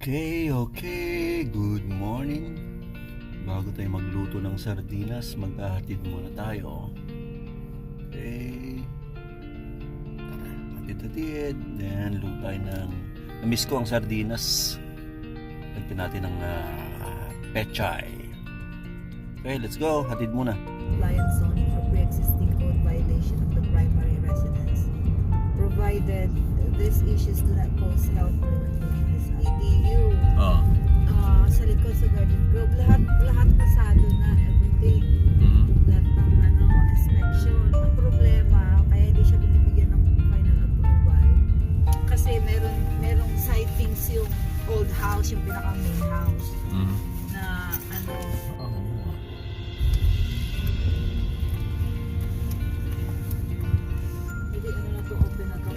Okay. Good morning. Bago tayo magluto ng sardinas, maghahatid muna tayo. Okay. Hatid-hatid. Then, luto tayo ng... Na-miss ko ang sardinas. Lagyan natin ng pechay. Okay, let's go. Hatid muna. Compliance zone for pre-existing code violation of the primary residence, provided these issues do not pose health within this EDU. Oh. Sa likod sa Garden Grove, lahat pasado na, everything. Lahat ng inspection. Ang problema, kaya hindi siya binibigyan ng final approval. Kasi merong sightings yung old house, yung pinaka main house. Na open na to.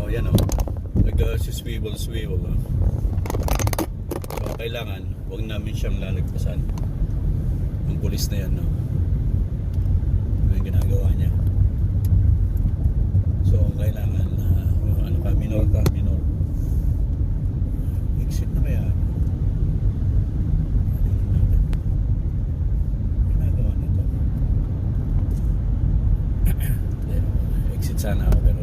Oh, yan o. Nag-swivel. So, kailangan, huwag namin siyang lalagpasan. Ang pulis na yan, no? Ito yung ginagawa niya. So, kailangan, minor. Exit na kaya. Ginagawa nito. Exit sana ako, pero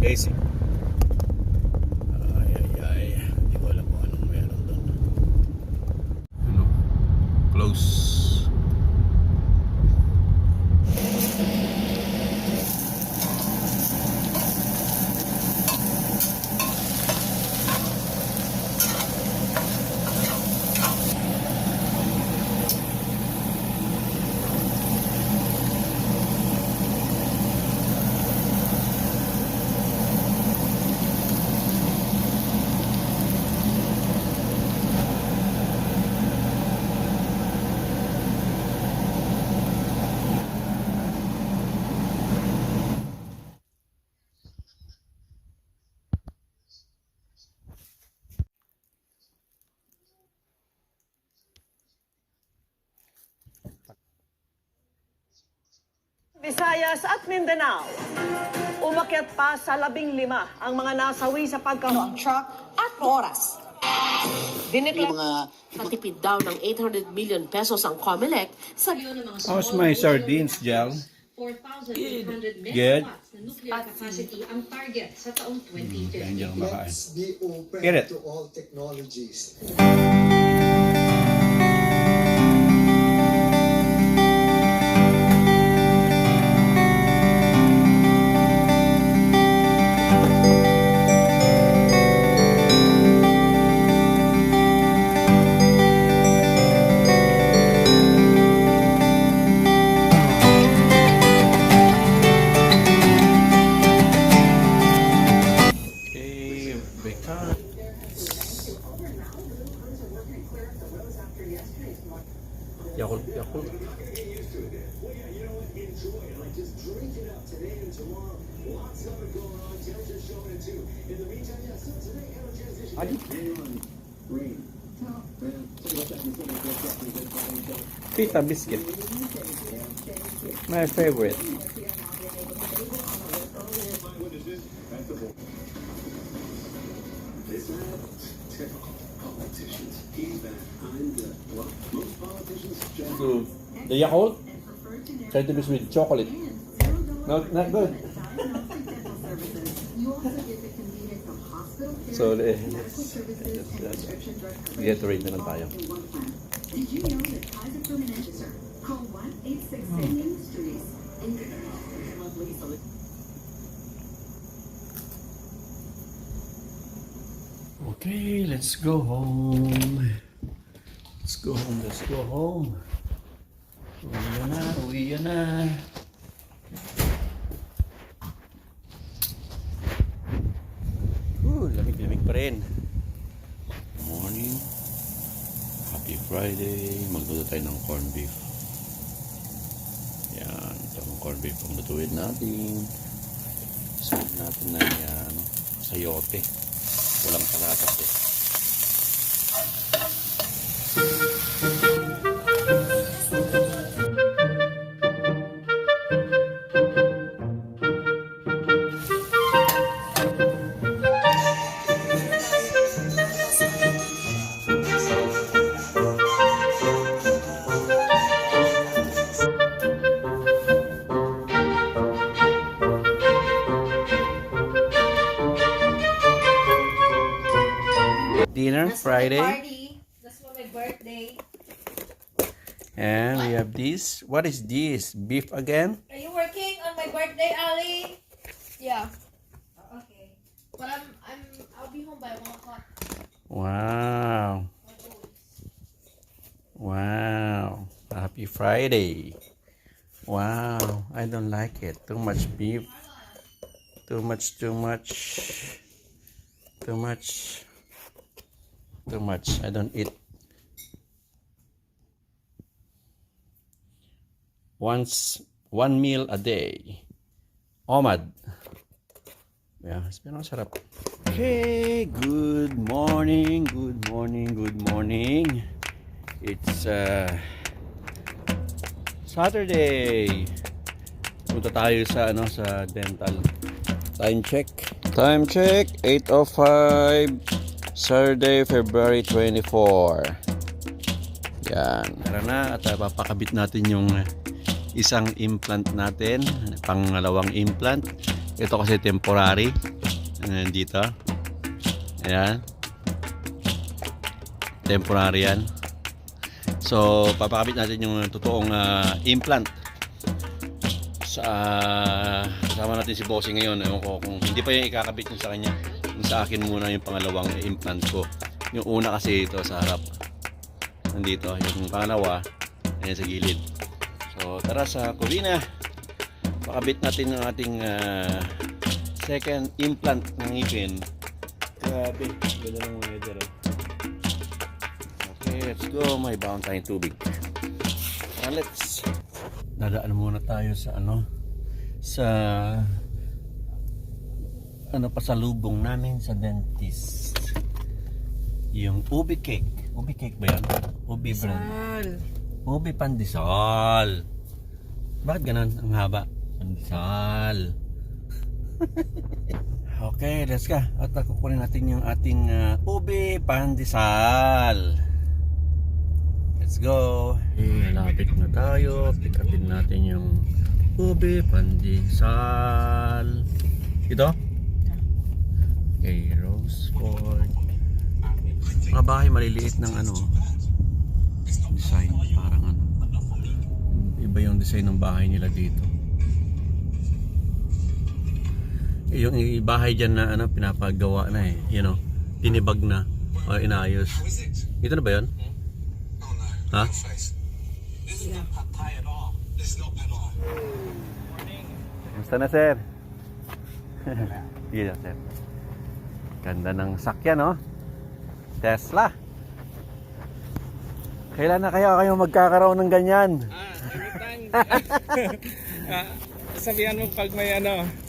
Casey. Ay. Hindi ko alam kung anong meron doon. Close. Visayas at Mindanao. Umakyat pa sa 15 ang mga nasawi sa pagkahulog ng truck at oras. Matipid daw ng 800 million pesos ang COMELEC sa How's my sardines, Jal? 4,800 Good. megawatts na nuclear capacity ang target sa taong 2050. Hindi ako makain. Let's be open Get it. to all technologies. Yakult. Pita biscuit. My favorite. So, the Yakult, try to mix with chocolate. Not good. So, get ready na lang tayo. Did you know that Kaiser Permanente, sir? Call 1-866 Industries. Okay, let's go home. Uwi na. pa rin. Morning. Happy Friday. Magluto tayo ng corned beef. Yan. Itong corned beef ang lutuin natin. Saan natin na yan, sayote. Walang patatas eh. Dinner Friday. Party. That's for my birthday. And we have this. What is this? Beef again? Are you working on my birthday, Ali? Yeah. Okay. But I'll be home by 1 o'clock. Wow. Wow. Happy Friday. Wow. I don't like it. Too much beef. Too much. Too much. I don't eat. One meal a day. Omad. Yeah, pero sarap. Okay, good morning. It's Saturday. Punta tayo sa sa dental. Time check, 8:05. Saturday, February 24. Yan. Tara na at papakabit natin yung isang implant natin. Pangalawang implant. Ito kasi temporary. Dito. Ayan. Temporary yan. So, papakabit natin yung totoong implant. Kasama natin si Bossing ngayon. Ewan ko kung hindi pa yung ikakabit yung sa kanya. Yung sa akin muna yung pangalawang implant ko. Yung una kasi ito sa harap. Nandito. Yung pangalawa, ayan sa gilid. So, tara sa Corina. Pakabit natin yung ating second implant ng ngipin. Grabe. Ganda ng weather. Okay, let's go. May baon tayong tubig. And let's dadaan muna tayo sa pasalubong namin sa dentist. Yung ubi cake. Ubi cake ba yan? Ubi brand. Ubi pandesal. Bakit ganun? Ang haba. Pandesal. Okay, let's go. At kukunin natin yung ating ubi pandesal. Let's go. Okay, lapit na tayo. Pick upin natin yung ubi pandesal. Ito? Okay, Roseford. Mga bahay maliliit ng design. Parang iba yung design ng bahay nila dito. Yung bahay dyan na pinapagawa na tinibag na o inayos. Ito na ba yun? Ha? Kamusta na, sir? Sige na, sir. Ganda ng sakyan, no? Tesla. Kailan na kayo magkakaroon ng ganyan? Sabihan mo pag may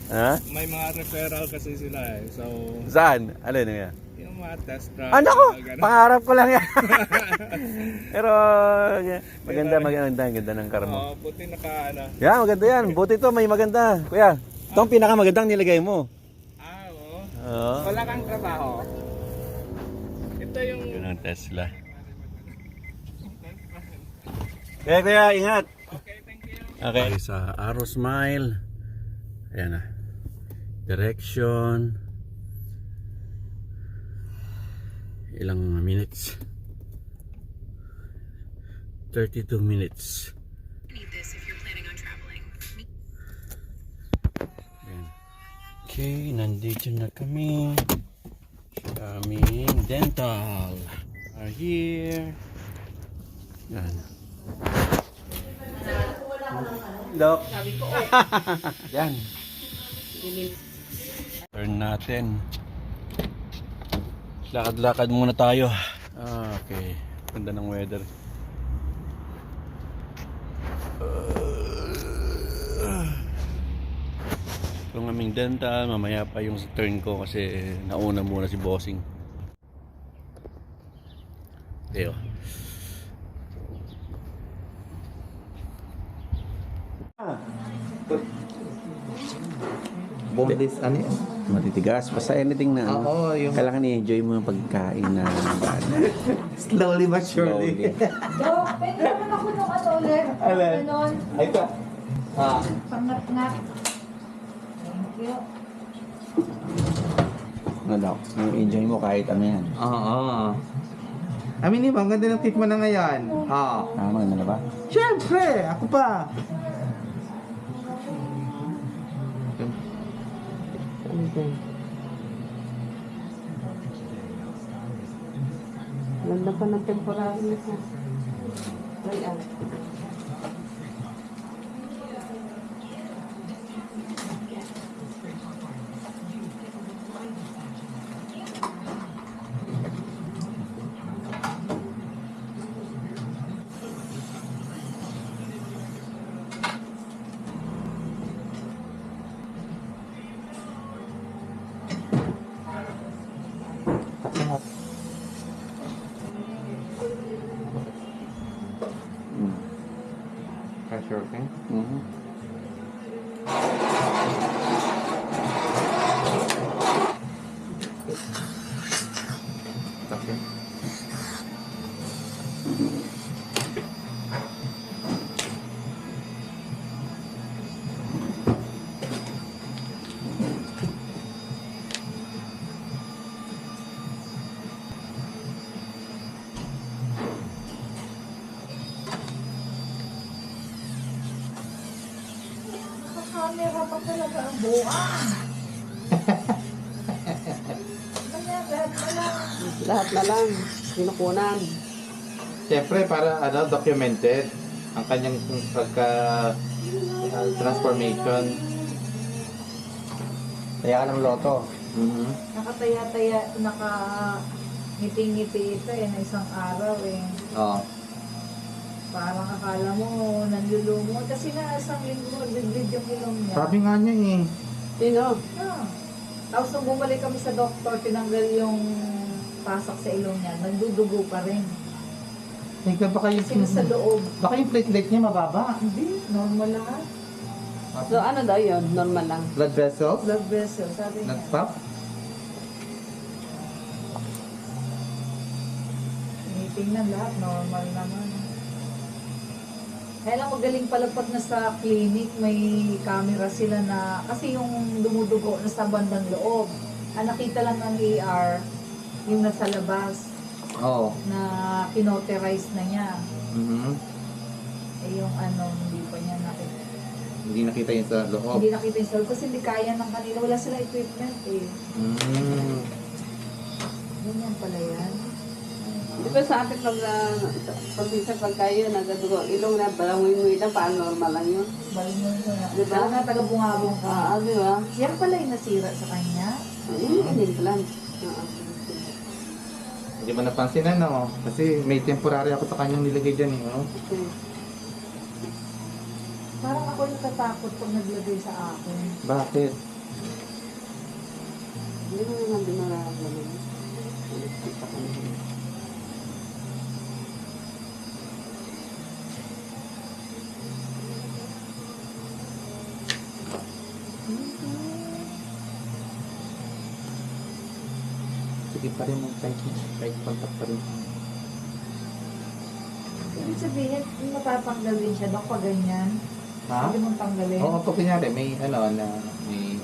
Ha? may mga referral kasi sila eh. So, Saan? Alin nga? yung mga test drive. Ano ko? mga ganun. Pangarap ko lang yan. Pero maganda ng car mo. Oo, buti naka Yan, maganda yan. Buti to, may maganda. Kuya, ito ang pinakamagandang nilagay mo. oo. Oo. Wala kang trabaho. Ito yung Yun ang Tesla. Kuya, ingat. okay, thank you. Okay. Sa Arrow Smile. Ayan na. Direction. Ilang minutes? 32 minutes. Need this if you're planning on traveling. Ayan. Okay, nandito na kami. Aming dental are here. Yan. Dok. Yan. Turn natin. Lakad-lakad muna tayo. Okay. Ganda ng weather. Ito ang aming dental. Mamaya pa yung turn ko kasi nauna muna si bossing. Deo. Boneless, ano yan? Matitigas. Basta anything na Oo, yung kailangan i-enjoy mo yung pagkain na slowly but surely. Dok, pwede naman ako nung ano ulit. Alin? Ganon. Ay, ito. Pangat-ngat. Thank you. ano daw. Enjoy mo kahit ano yan. Oo. Aminin mo, ang ganda ng tip mo na ngayon. Oo. Tama na ba? Siyempre, ako pa. Ganda pa ng temporary nito. Ay, Pressure, okay? Okay. Camera pa talaga ang buwan. lahat na lang. Kinukunan. Siyempre, para documented ang kanyang pagka transformation. Kaya ka ng loto. Nakataya-taya, ngiti-ngiti ito na isang araw Oo. Parang akala mo nanlulumo. Kasi na isang linggo magbibid yung ilong niya. Sabi nga niya eh. Sino? Tapos nung bumalik kami sa doktor, tinanggal yung pasok sa ilong niya. Nagdudugo pa rin. Ika, baka Kasi nasa loob. baka yung platelet niya mababa. Hindi, normal lahat. So ano daw yun? Normal lang. Blood vessels? Blood vessel, sabi niya. Nag-stop? Tinitingnan lahat, normal naman. Kaya lang magaling pala pag nasa clinic, may camera sila na, kasi yung dumudugo nasa bandang loob. Ang nakita lang ng ER, yung nasa labas, Oo. na kinoterize na niya. Eh yung hindi pa niya nakita. Hindi nakita yun sa loob. Hindi nakita yung sir, kasi hindi kaya ng kanila. Wala sila equipment eh. Ganyan pala yan. Di ba sa akin pag minsan pag kayo nagdugo ilong na balangoy-ngoy lang, paano normal lang yun? Balingon ko na. Diba? Kaya nga taga-bungabong ka. Di ba? Yan pala yung nasira sa kanya. Hindi lang. Hindi mo napansin kasi may temporary ako sa kanyang nilagay dyan eh. Parang ako natatakot pag naglagay sa akin. Bakit? Hindi mo naman din nararamdaman. Sige pa rin mong kahit contact pa rin. Ibig sabihin, matatanggal din siya dok pag ganyan. Ha? Pwede mong tanggalin. Oo, pag kunyari may may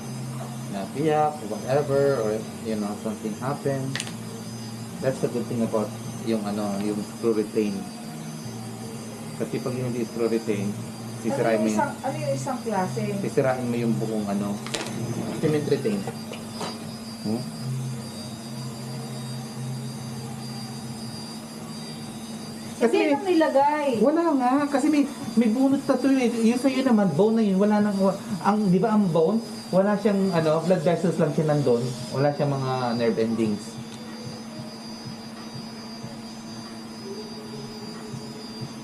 napiyak or whatever or something happened. That's the good thing about yung yung screw retain. Kasi pag hindi screw retain, sisirain mo yung Ano yung isang klase? sisirain mo yung buong cement retain. Kasi nang nilagay. Wala nga, kasi may bunot na to eh. Yung sa'yo naman, bone na yun, wala nang, di ba ang bone, wala siyang, blood vessels lang siya nandun, wala siyang mga nerve endings.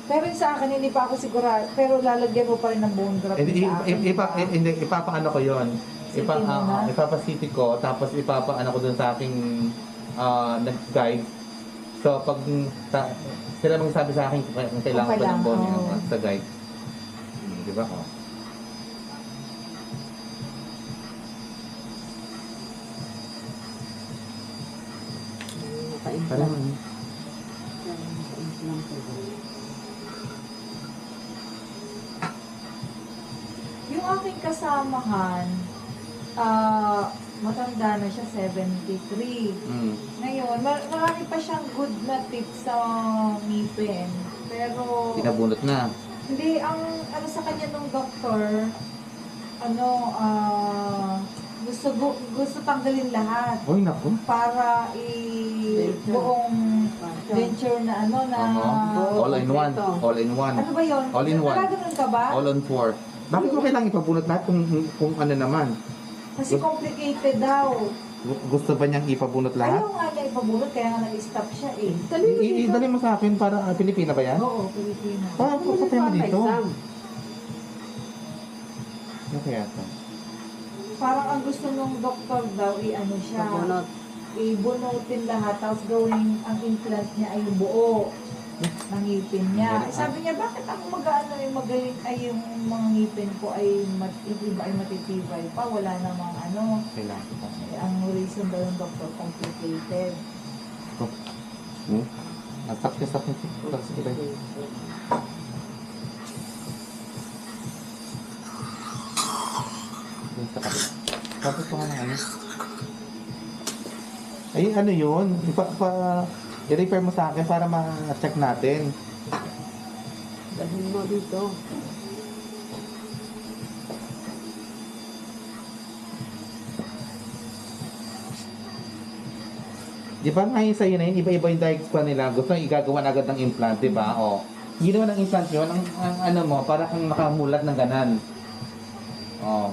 Pero yung sa akin, hindi pa ako sigurado. Pero lalagyan mo pa rin ng bone graft sa akin. Hindi, ipapaano ko yun. City muna? Ipapasiti ko, tapos ipapaano ko dun sa aking nag-guide. So, pag sila magsabi sa akin kung kailangan ko ng bone sa guide. Di ba? Oh. Parang, Yung aking kasamahan, matanda na siya, 73. Ngayon, marami pa siyang good na tips sa ngipin. Pero, pinabunot na. hindi, ang ano sa kanya nung doktor, gusto tanggalin lahat Uy, naku. para buong venture na All in one. All in one. Ano ba yun? All in one. Nagkaganon ka ba? All on four. Bakit mo kailangang ipabunot lahat kung ano naman? Kasi complicated daw. Gusto ba niyang ipabunot lahat? Ayaw nga niya ipabulot, kaya nga nag-stop siya eh. Idali mo sa akin para Pilipina ba yan? Oo, Pilipino. Patay mo dito. Ano kaya ito? Parang ang gusto nung doktor daw, siya. Ibunutin lahat, tapos gawing ang implant niya ay yung buo ng ngipin niya. Sabi niya, bakit ako magaling ay yung mga ngipin ko ay iba ay matitibay pa, wala namang Kailangan ko. ang reason daw ng doktor, complicated. Nasakit sa akin. Tapos pa nga ano. Ay, ano yun? I-refer mo sa akin para ma-check natin. Dahil mo dito. Di ba ngayon sa'yo na yun, iba-iba yung diags pa nila. Gusto nang igagawa na agad ng implant, di ba? O, ginawa ng implant yun, ang ano mo, para kang nakamulat ng ganan. O,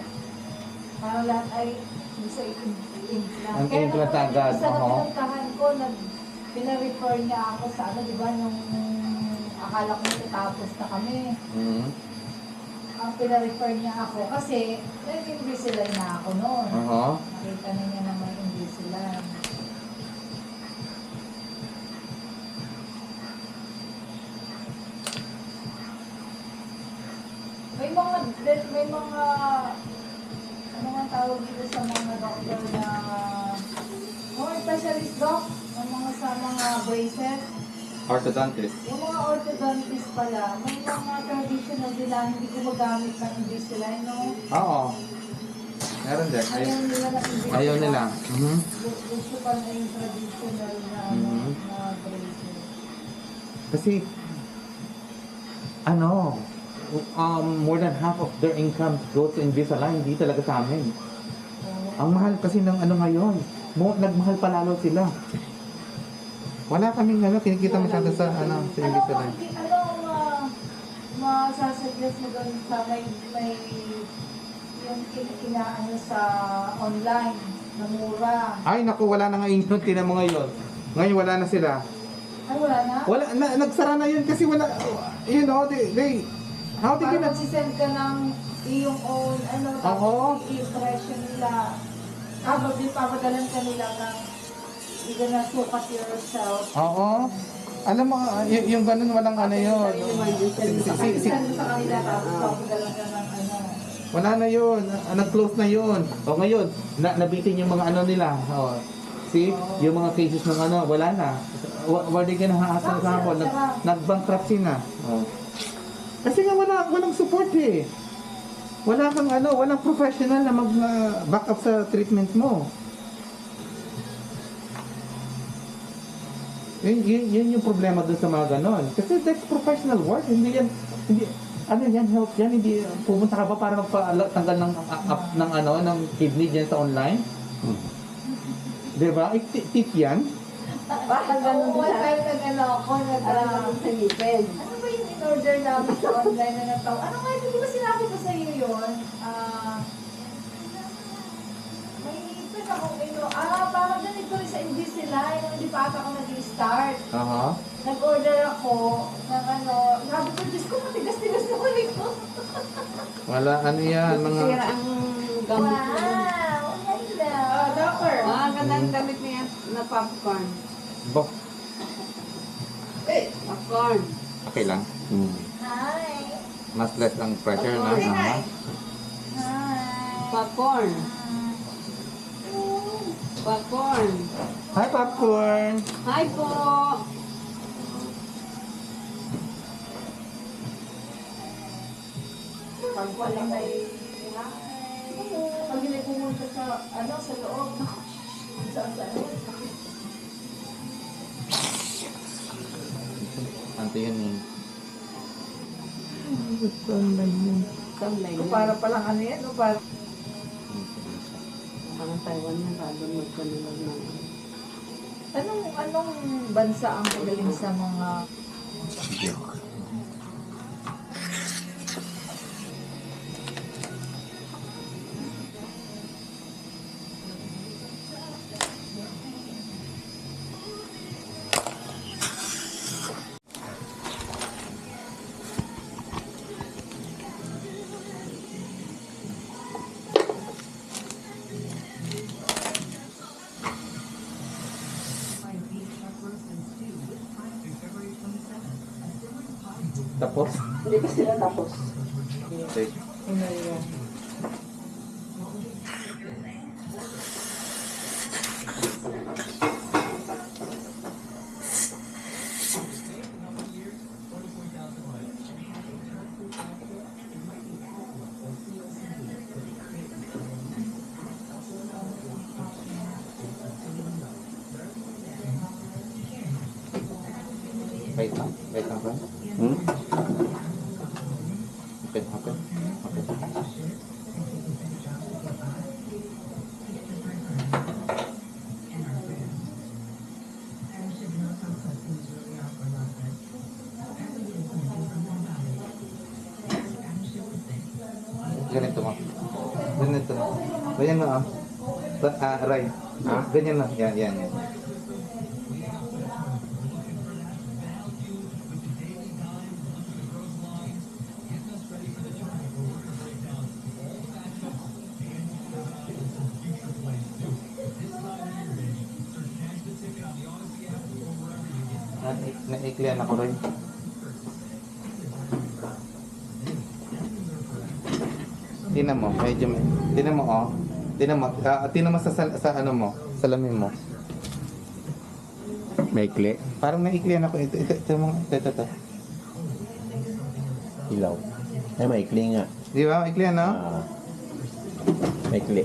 Para lahat ay sa implant. Ang implant agad, Isa na oo. pinuntahan ko, pina-refer niya ako sa di ba, nung akala ko natapos na kami. Ang pina-refer niya ako kasi nag-Invisalign na ako noon. Nakita na niya naman yung Invisalign. May mga ano nga tawag dito sa mga doktor na mga specialist doc, sa mga braces. orthodontist. Yung mga orthodontist pala, may mga traditional nila hindi gumagamit ng Invisalign, no? Oo. Meron din. Ayaw nila ng Invisalign. Ayaw nila. Gusto pa na yung traditional na, na braces. Kasi, more than half of their income goes to Invisalign, hindi talaga sa amin. Ang mahal kasi ng ngayon, nagmahal pa lalo sila. Wala kaming kinikita masyado sa Invisalign. Masasuggest mo doon sa may yung sa online na mura. Ay, naku, wala na ngayon yun. Tinan mo ngayon. Ngayon, wala na sila. Ay, wala na? Wala, nagsara na yun kasi wala, how they Parang gonna... magsisend ka ng iyong own, tapos i-impression nila. Papadalan ka nila ng you're gonna sukat yourself. Oo. Alam mo, yung ganun walang yun. Send mo sa kanila, tapos papadalan ka ng Wala na yun. Nag-close na yun. O ngayon, nabitin yung mga nila. O, see? Yung mga cases ng wala na. Wala ka na haasal sa hapon. Nag-bankruptcy na. O. Kasi nga walang support eh. Wala kang walang professional na mag-back up sa treatment mo. Yun yung problema dun sa mga ganon. Kasi that's professional work. Hindi yan, health yan. Hindi, pupunta ka ba para magpatanggal ng kidney dyan sa online? Diba? Tip yan. Bakit ganun din Alam mo sa ngipin. Ano ba yung in-order namin sa online na nataw? Ano nga, hindi ba sinabi ko sa iyo yun? May ipin akong parang ganito rin sa Invisalign, hindi pa ata ako nag-start. nag-order ako ng ano, sabi ko, Diyos ko, matigas-tigas na ulit ko. Wala, ano yan, mga... Sira ang gamit mo. Wow, ganda. Doctor. Ganda ang gamit niya na popcorn. Bo, Popcorn. okay lang. Hi. Mas less ang pressure na. Hi. Popcorn. Popcorn. Hi, popcorn! Hi po. Pag wala kay... Pag hindi pumunta sa, ano, sa loob. Saan? Anto yun eh. Sunday na. Para palang ano yan, no? Para... Parang Taiwan na bago magkanulag ng Anong bansa ang magaling sa mga... Tapos? Hindi pa sila tapos. Okay. Wait lang, friend. Okay. Ganito mo. Ganyan na right. Ganyan na. Yan. Naiklian ako rin. Tingnan mo, medyo may... Tingnan mo, oh. Tingnan mo sa ano mo, salamin mo. Maikli. Parang naiklian ako. Ito. Ilaw. Ay, maikli nga. Di ba? Maiklian, no? Maikli.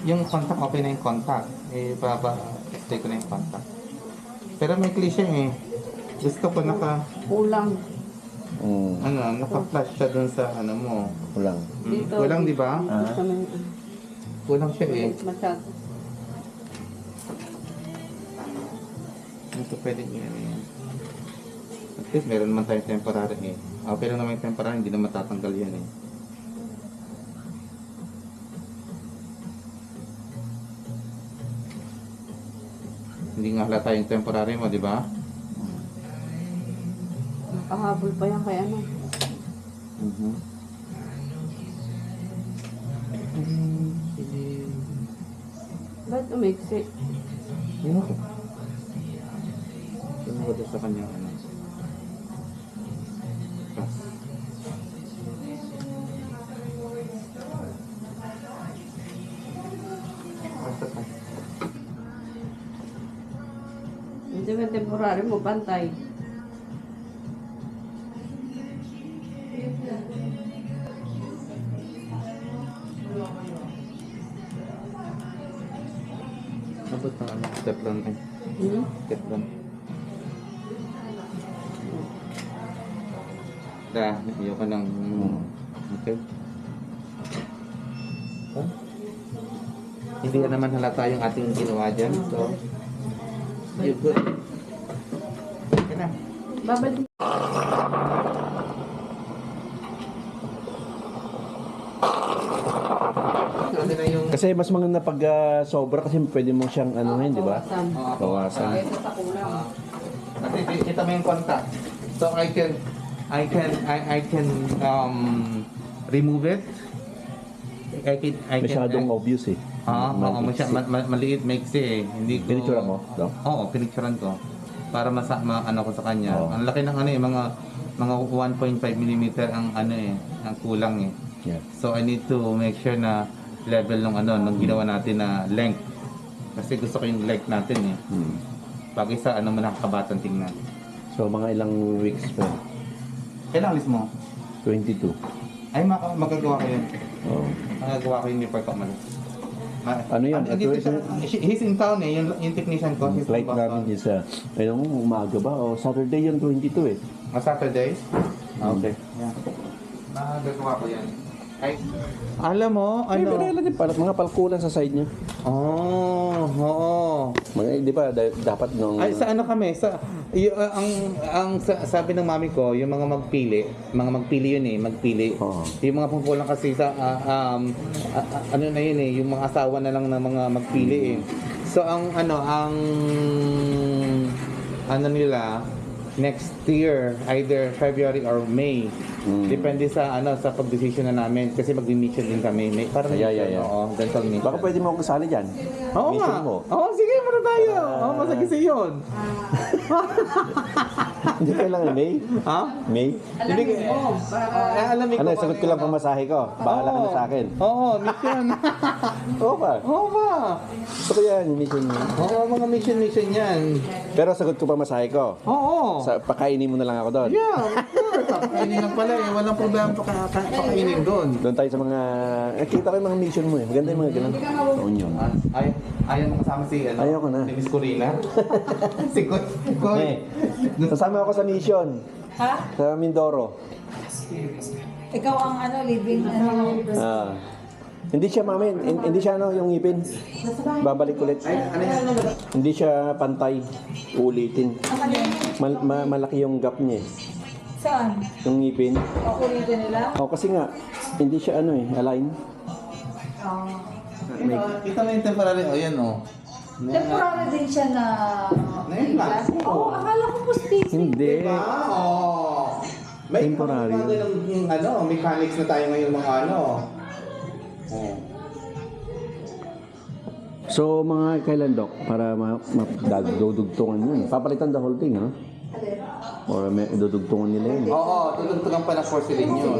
Yung contact, okay na yung contact. Stay ko na yung contact. Pero maikli siya eh. Gusto ko Kulang. naka-flash siya dun sa ano mo. Kulang. Dito. Kulang, di ba? Kulang siya eh. Masyado. Ito pwede yan. At least meron naman tayong temporary eh. Okay lang naman yung temporary, hindi na matatanggal yan eh. Hindi nga halata yung temporary mo, di ba? Nakahabol pa yan kay ano. Ba't umiksi? Yun ako. Yun ako sa kanya ano. Pas. Basta pa. Hindi ba temporary mo, pantay. Abot ng ano, step lang eh. Step lang. Ayoko ng... Okay. Hindi naman halata yung ating ginawa dyan. So, you're good. Okay na. Babalik. Ano na yung... Kasi mas maganda pag sobra kasi pwede mo siyang ano ngayon, di ba? Bawasan. Bawasan. Kaya sa kulang. Kasi kita mo yung contact. So I can remove it. I can Masyadong obvious eh. maliit, maiksi eh. Hindi ko... Pinicturean mo? No? Oo, pinicturean ko. Para ano ko sa kanya. Oo. Ang laki ng ano eh, mga 1.5 mm ang ano eh, ang kulang eh. Yeah. So I need to make sure na level ng ginawa natin na length. Kasi gusto ko yung length natin eh. Bagay sa ano mo nakakabatang tingnan. So mga ilang weeks pa? Kailan alis mo? 22. Ay, magagawa ko yun. Oh. Magagawa ko yun before ka umalis. Ano yan? He's in town eh, yung technician ko. He's Flight in town. namin is ayun, umaga ba? O Saturday yun, 22 eh. Saturdays? Okay. Yeah. Magagawa ko yan. Ay, alam mo, Ay, pero relative pala, mga palkulan sa side niya. Oo. Mga, di ba, dapat nung... Ay, sa ano kami, sabi ng mami ko, yung mga magpili yun eh, magpili. Oo. Yung mga pumpulang kasi sa, ano na yun eh, yung mga asawa na lang ng mga magpili eh. So, ang nila, next year, either February or May. Depende sa sa pagdesisyon na namin kasi magmi-mission din kami. May parang Yeah. Oo, dental mission. Baka pwede mo ako kasali dyan. Oo Mission nga. mo. Oo, sige, muna tayo. Oo, masagisi yun. Hindi kailangan May? Ha? May? Alamin mo. Alamin ko. Ano, sagot ko lang pamasahe ko. Bahala ka na sa akin. Oo, mission. Oo ba? Oo ba? Gusto ko yan, yung mission mo. Oo, mga mission yan. Pero sagot ko pamasahe ko. Oo. Pakainin mo na lang ako doon. Yeah, of course. Pakainin lang pala eh. Walang problema pakainin doon. Doon tayo sa mga... Nakita ko yung mga mission mo eh. Maganda yung mga ganun. Noon yun. Ayaw mo kasama si Ayoko na. Si Miss Corina. Si Koy. Eh, sasama ako sa mission. Ha? Sa Mindoro. Ikaw ang living Hindi siya hindi siya yung ngipin. Babalik ulit. Hindi siya pantay. Ulitin. Malaki yung gap niya eh. Saan? Yung ngipin. Pakulitin nila? Kasi nga, hindi siya align. Kita mo yung temporary. O yan o. Temporary din siya na... Na-implant? Oo, akala ko postizo. Hindi. Diba? Oo. May Temporary. yung mechanics na tayo ngayon mga Oo. So, mga kailan, Doc? Para madudugtungan yun. Papalitan the whole thing, ha? Or may dudugtungan nila yun. Oo, tutugtugan pa ng porcelain yun.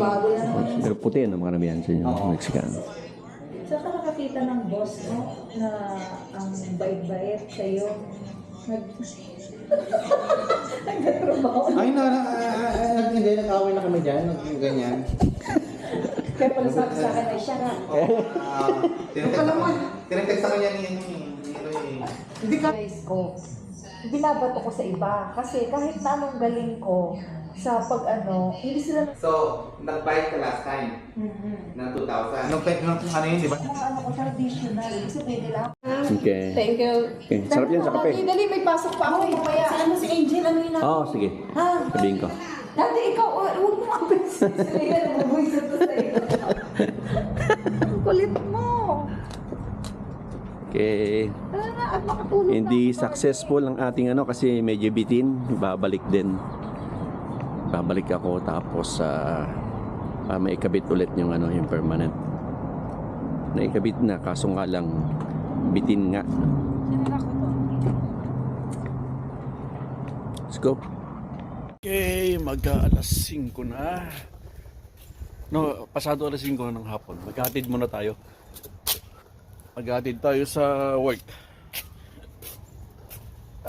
Pero puti, mga karamihan sa inyo, Mexican. Saan ka nakakita ng boss mo na ang bait-bait sa'yo? Nagtatrabaho. Ay, hindi, nag-away na kami dyan, ganyan. Kaya pala sabi sa akin ay siya na. Tinetext sa kanya ni Hindi ka ko. Binabato ko sa iba. Kasi kahit na anong galing ko sa hindi sila So, nag-bite ka last time? Ng 2,000. Nung ano yun, di ba? mga ko traditional. Kasi pwede lang. Okay. Thank you. Okay. Sarap yan sa kape. Dali, may pasok pa ako. Mamaya. Si si Angel, ano yun? Oo, sige. Sabihin ko. Dati ikaw, huwag mo mabis. Sige, nabubuisan to sa'yo. Ang kulit mo. Okay. At makatulog Hindi successful ang ating kasi medyo bitin. Babalik din. Babalik ako tapos maikabit ulit yung yung permanent. Naikabit na kaso nga lang bitin nga. Let's go. Okay, mag-alas 5 na. No, pasado alas 5 ng hapon. Maghatid muna tayo. Maghatid tayo sa work.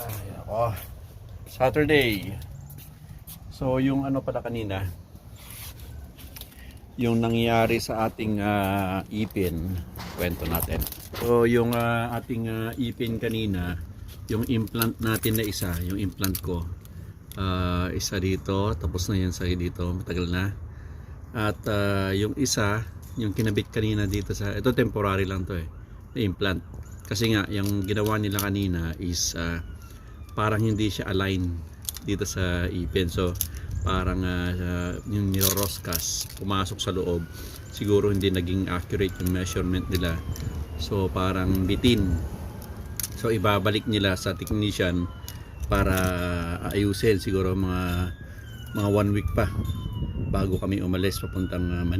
Ay, ako. Saturday. So, yung pala kanina, yung nangyari sa ating ipin, kwento natin. So, yung ating ipin kanina, yung implant natin na isa, yung implant ko, isa dito, tapos na yan sa dito, matagal na. At yung isa, yung kinabit kanina dito ito temporary lang to implant. Kasi nga, yung ginawa nila kanina is parang hindi siya align dito sa ipin. So, parang yung niroroscas, pumasok sa loob. Siguro hindi naging accurate yung measurement nila. So, parang bitin. So, ibabalik nila sa technician para ayusin siguro mga 1 week pa bago kami umalis papuntang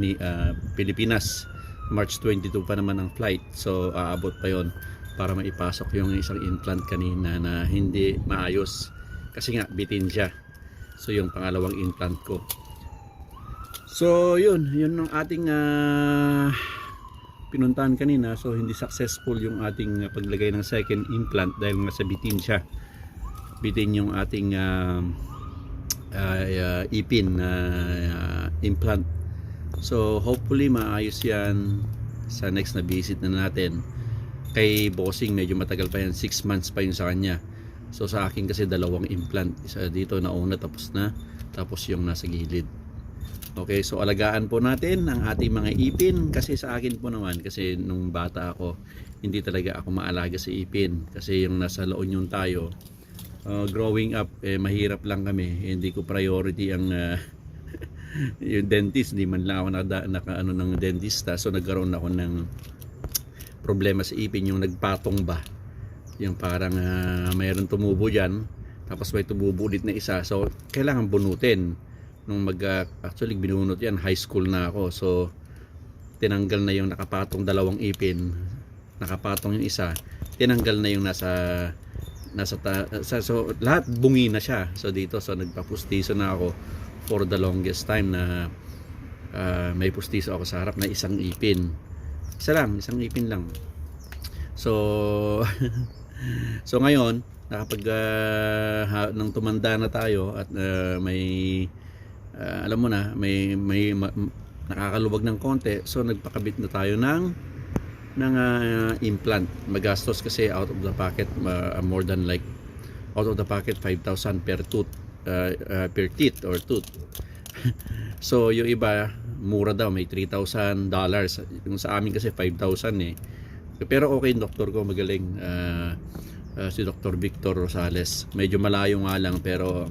Pilipinas. March 22 pa naman ang flight, so aabot pa yon para maipasok yung isang implant kanina na hindi maayos kasi nga bitin siya. So yung pangalawang implant ko. So yun ang ating pinuntahan kanina. So hindi successful yung ating paglagay ng second implant dahil nasa bitin siya. Bitin yung ating ipin implant. So hopefully maayos yan sa next na visit na natin. Kay bossing medyo matagal pa yan, 6 months pa yun sa kanya. So sa akin kasi 2 implant, isa dito na una tapos yung nasa gilid. Okay, so alagaan po natin ang ating mga ipin kasi sa akin po naman, kasi nung bata ako hindi talaga ako maalaga sa ipin kasi yung nasa La Union tayo, growing up mahirap lang kami, hindi ko priority ang yung dentist, hindi man lang ako naka ng dentista, so nagkaroon ako ng problema sa ipin, yung nagpatong ba, yung parang mayroon tumubo dyan tapos may tumubo ulit na isa, so kailangan bunutin. Nung actually binunot yan, high school na ako, so tinanggal na yung nakapatong 2 ipin, nakapatong yung isa, tinanggal na yung so lahat bungi na siya. So dito, so nagpapustiso na ako for the longest time na may pustiso ako sa harap na isang ipin, isang ipin lang. So so ngayon nakapag nang tumanda na tayo at may alam mo na, may nakakaluwag ng konti, so nagpakabit na tayo ng implant. Magastos kasi out of the pocket, more than like out of the pocket 5,000 per tooth, per teeth or tooth. So yung iba mura daw, may $3,000. Yung sa amin kasi 5,000 pero okay, yung doktor ko magaling, si Dr. Victor Rosales. Medyo malayo nga lang pero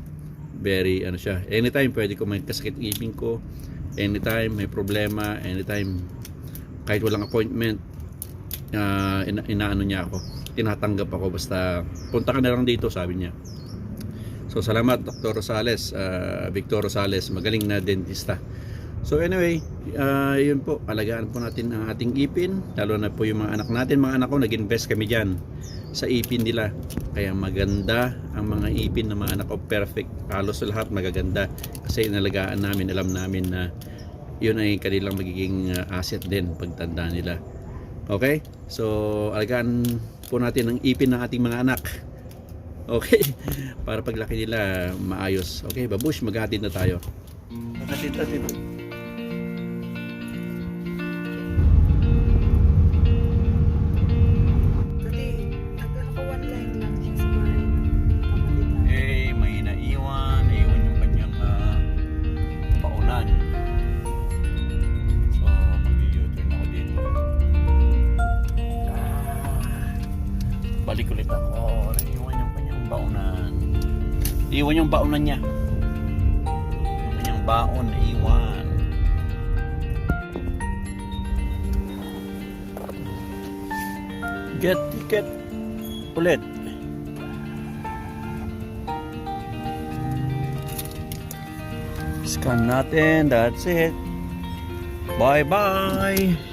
very siya, anytime pwede ko magkasakit ipin ko, anytime may problema, anytime, kahit walang appointment, inaano niya ako, tinatanggap ako, basta punta ka na lang dito, sabi niya. So salamat Dr. Rosales, Victor Rosales, magaling na dentista. So anyway, yun po, alagaan po natin ang ating ipin, lalo na po yung mga anak natin. Mga anak ko, nag-invest kami dyan sa ipin nila, kaya maganda ang mga ipin ng mga anak ko, perfect, halos lahat magaganda kasi inalagaan namin, alam namin na yun ay kanilang magiging asset din pagtanda nila. Okay, so alagaan po natin ang ipin ng ating mga anak, okay, para paglaki nila maayos. Okay, babush, maghatid na tayo. Hatid. Balik ulit ako. Naiwan yung kanyang baonan. Iwan yung baonan niya. Yung kanyang baon, iwan. Get ticket ulit. Scan natin. That's it. Bye bye.